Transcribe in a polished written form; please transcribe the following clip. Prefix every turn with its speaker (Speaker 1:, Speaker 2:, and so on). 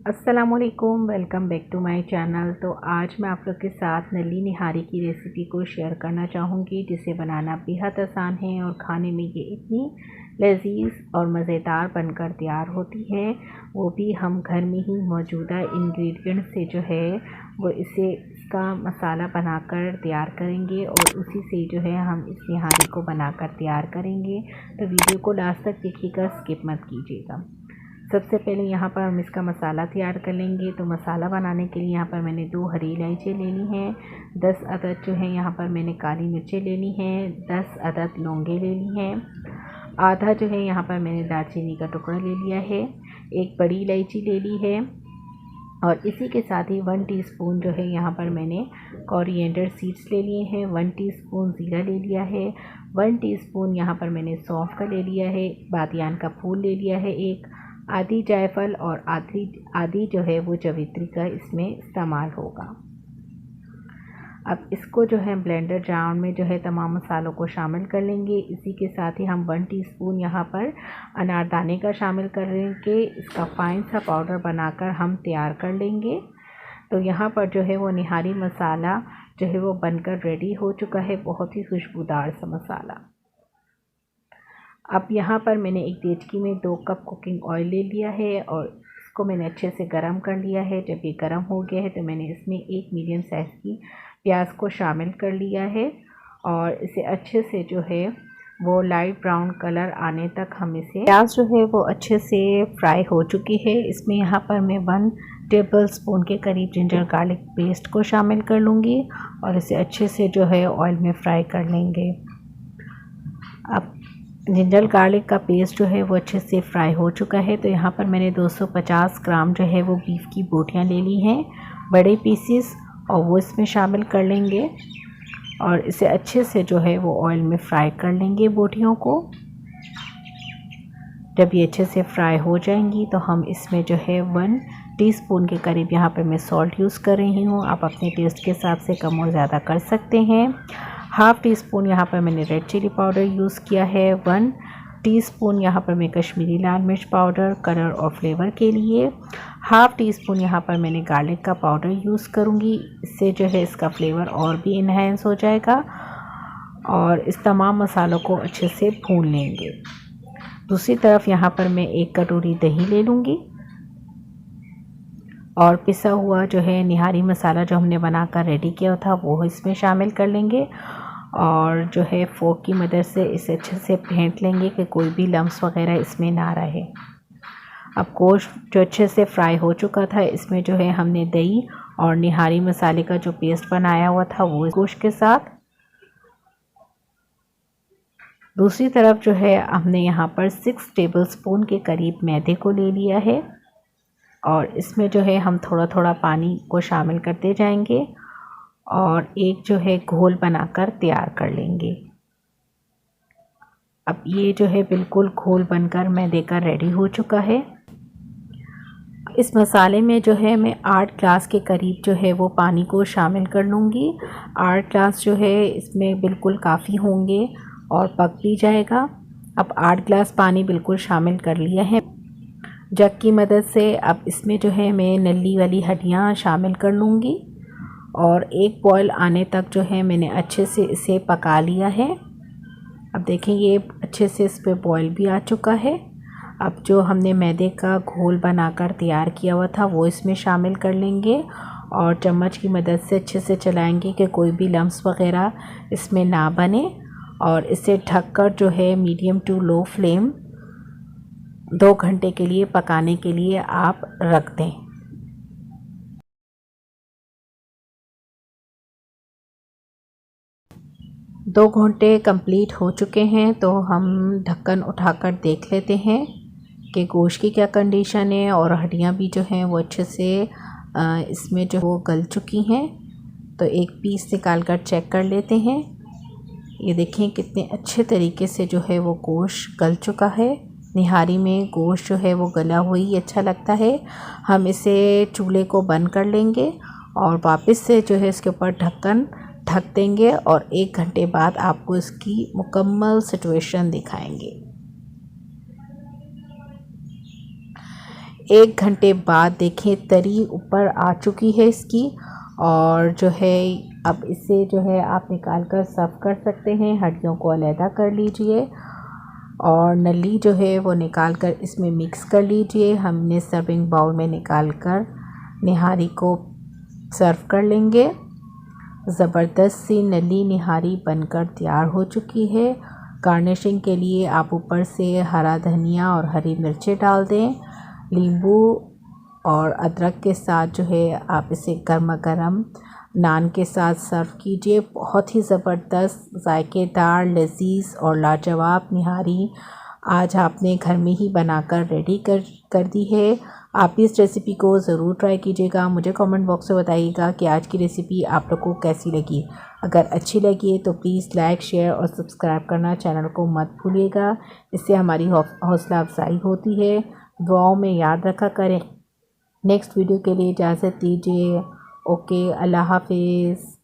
Speaker 1: अस्सलामुअलैकुम, welcome back to my channel. तो आज मैं आप लोग के साथ नली निहारी की रेसिपी को शेयर करना चाहूँगी, जिसे बनाना बेहद आसान है और खाने में ये इतनी लजीज और मज़ेदार बनकर तैयार होती है, वो भी हम घर में ही मौजूदा इंग्रेडिएंट से जो है वो इसका मसाला बनाकर तैयार करेंगे और उसी से जो है हम इस निहारी को बनाकर तैयार करेंगे। तो वीडियो को लास्ट तक देखिएगा, स्किप मत कीजिएगा। सबसे पहले यहाँ पर हम इसका मसाला तैयार कर लेंगे। तो मसाला बनाने के लिए यहाँ पर मैंने 2 हरी इलायची लेनी है, 10 अदद जो है यहाँ पर मैंने काली मिर्चें लेनी है, 10 अदद लौंगे लेनी है, आधा जो है यहाँ पर मैंने दालचीनी का टुकड़ा ले लिया है, एक बड़ी इलायची ले ली है और इसी के साथ ही 1 टीस्पून जो है यहाँ पर मैंने कोरिएंडर सीड्स ले लिए हैं, 1 टीस्पून ज़ीरा ले लिया है, 1 टीस्पून यहाँ पर मैंने सौंफ का ले लिया है, बादियान का फूल ले लिया है एक, आधी जायफल और आधी जो है वो जवित्री का इसमें इस्तेमाल होगा। अब इसको जो है ब्लेंडर जार में जो है तमाम मसालों को शामिल कर लेंगे। इसी के साथ ही हम 1 टीस्पून यहाँ पर अनारदाने का शामिल करेंगे। इसका फाइन सा पाउडर बनाकर हम तैयार कर लेंगे। तो यहाँ पर जो है वो निहारी मसाला जो है वो बनकर रेडी हो चुका है, बहुत ही खुशबूदार सा मसाला। अब यहाँ पर मैंने एक देचकी में 2 कप कुकिंग ऑयल ले लिया है और इसको मैंने अच्छे से गरम कर लिया है। जब ये गरम हो गया है तो मैंने इसमें एक मीडियम साइज़ की प्याज को शामिल कर लिया है और इसे अच्छे से जो है वो लाइट ब्राउन कलर आने तक हम इसे, प्याज जो है वो अच्छे से फ्राई हो चुकी है। इसमें यहाँ पर मैं 1 टेबल स्पून के करीब जिंजर गार्लिक पेस्ट को शामिल कर लूँगी और इसे अच्छे से जो है ऑयल में फ्राई कर लेंगे। अब जिंजर गार्लिक का पेस्ट जो है वो अच्छे से फ्राई हो चुका है। तो यहाँ पर मैंने 250 ग्राम जो है वो बीफ की बोटियाँ ले ली हैं, बड़े पीसेस, और वो इसमें शामिल कर लेंगे और इसे अच्छे से जो है वो ऑयल में फ्राई कर लेंगे बोटियों को। जब ये अच्छे से फ्राई हो जाएंगी तो हम इसमें जो है 1 टीस्पून के करीब यहाँ पर मैं सॉल्ट यूज़ कर रही हूँ। आप अपने टेस्ट के हिसाब से कम और ज़्यादा कर सकते हैं। हाफ़ टी स्पून यहाँ पर मैंने रेड चिली पाउडर यूज़ किया है, 1 टीस्पून यहाँ पर मैं कश्मीरी लाल मिर्च पाउडर कलर और फ्लेवर के लिए, हाफ़ टी स्पून यहाँ पर मैंने गार्लिक का पाउडर यूज़ करूँगी। इससे जो है इसका फ्लेवर और भी इन्हेंस हो जाएगा और इस तमाम मसालों को अच्छे से भून लेंगे। दूसरी तरफ यहाँ पर मैं 1 कटोरी दही ले लूँगी और पिसा हुआ जो है निहारी मसाला जो हमने बनाकर रेडी किया था वो इसमें शामिल कर लेंगे और जो है फोक की मदद से इसे अच्छे से फेंट लेंगे कि कोई भी लम्स वगैरह इसमें ना रहे। अब गोश्त जो अच्छे से फ्राई हो चुका था, इसमें जो है हमने दही और निहारी मसाले का जो पेस्ट बनाया हुआ था वो गोश्त के साथ, दूसरी तरफ जो है हमने यहाँ पर 6 टेबलस्पून के करीब मैदे को ले लिया है और इसमें जो है हम थोड़ा थोड़ा पानी को शामिल करते जाएंगे और एक जो है घोल बनाकर तैयार कर लेंगे। अब ये जो है बिल्कुल घोल बनकर मैदे का रेडी हो चुका है। इस मसाले में जो है मैं 8 ग्लास के करीब जो है वो पानी को शामिल कर लूँगी। 8 ग्लास जो है इसमें बिल्कुल काफ़ी होंगे और पक भी जाएगा। अब 8 ग्लास पानी बिल्कुल शामिल कर लिया है जग की मदद से। अब इसमें जो है मैं नली वाली हड्डियाँ शामिल कर लूँगी और एक बॉयल आने तक जो है मैंने अच्छे से इसे पका लिया है। अब देखें ये अच्छे से इस पर बॉयल भी आ चुका है। अब जो हमने मैदे का घोल बनाकर तैयार किया हुआ था वो इसमें शामिल कर लेंगे और चम्मच की मदद से अच्छे से चलाएंगे कि कोई भी लम्स वगैरह इसमें ना बने और इसे ढककर जो है मीडियम टू लो फ्लेम 2 घंटे के लिए पकाने के लिए आप रख दें। दो घंटे कंप्लीट हो चुके हैं तो हम ढक्कन उठाकर देख लेते हैं कि गोश्त की क्या कंडीशन है और हड्डियां भी जो हैं वो अच्छे से इसमें जो वो गल चुकी हैं। तो एक पीस निकाल कर चेक कर लेते हैं। ये देखें कितने अच्छे तरीके से जो है वो गोश्त गल चुका है। निहारी में गोश्त जो है वो गला हुआ ही अच्छा लगता है। हम इसे चूल्हे को बंद कर लेंगे और वापस से जो है इसके ऊपर ढक्कन ढक देंगे और 1 घंटे बाद आपको इसकी मुकम्मल सिचुएशन दिखाएंगे। 1 घंटे बाद देखें तरी ऊपर आ चुकी है इसकी। और जो है अब इसे जो है आप निकाल कर सर्व कर सकते हैं। हड्डियों को अलहदा कर लीजिए और नली जो है वो निकाल कर इसमें मिक्स कर लीजिए। हमने सर्विंग बाउल में निकाल कर निहारी को सर्व कर लेंगे। ज़बरदस्त सी नली निहारी बनकर तैयार हो चुकी है। गार्निशिंग के लिए आप ऊपर से हरा धनिया और हरी मिर्चें डाल दें। नींबू और अदरक के साथ जो है आप इसे गर्मा गर्म नान के साथ सर्व कीजिए। बहुत ही ज़बरदस्त, जायकेदार, लजीज और लाजवाब निहारी आज आपने घर में ही बनाकर रेडी कर दी है। आप भी इस रेसिपी को ज़रूर ट्राई कीजिएगा। मुझे कमेंट बॉक्स में बताइएगा कि आज की रेसिपी आप लोग को कैसी लगी। अगर अच्छी लगी है तो प्लीज़ लाइक, शेयर और सब्सक्राइब करना चैनल को मत भूलिएगा। इससे हमारी हौसला अफजाई होती है। दुआओं में याद रखा करें। नेक्स्ट वीडियो के लिए इजाज़त दीजिए। ओके, अल्लाह हाफिज़।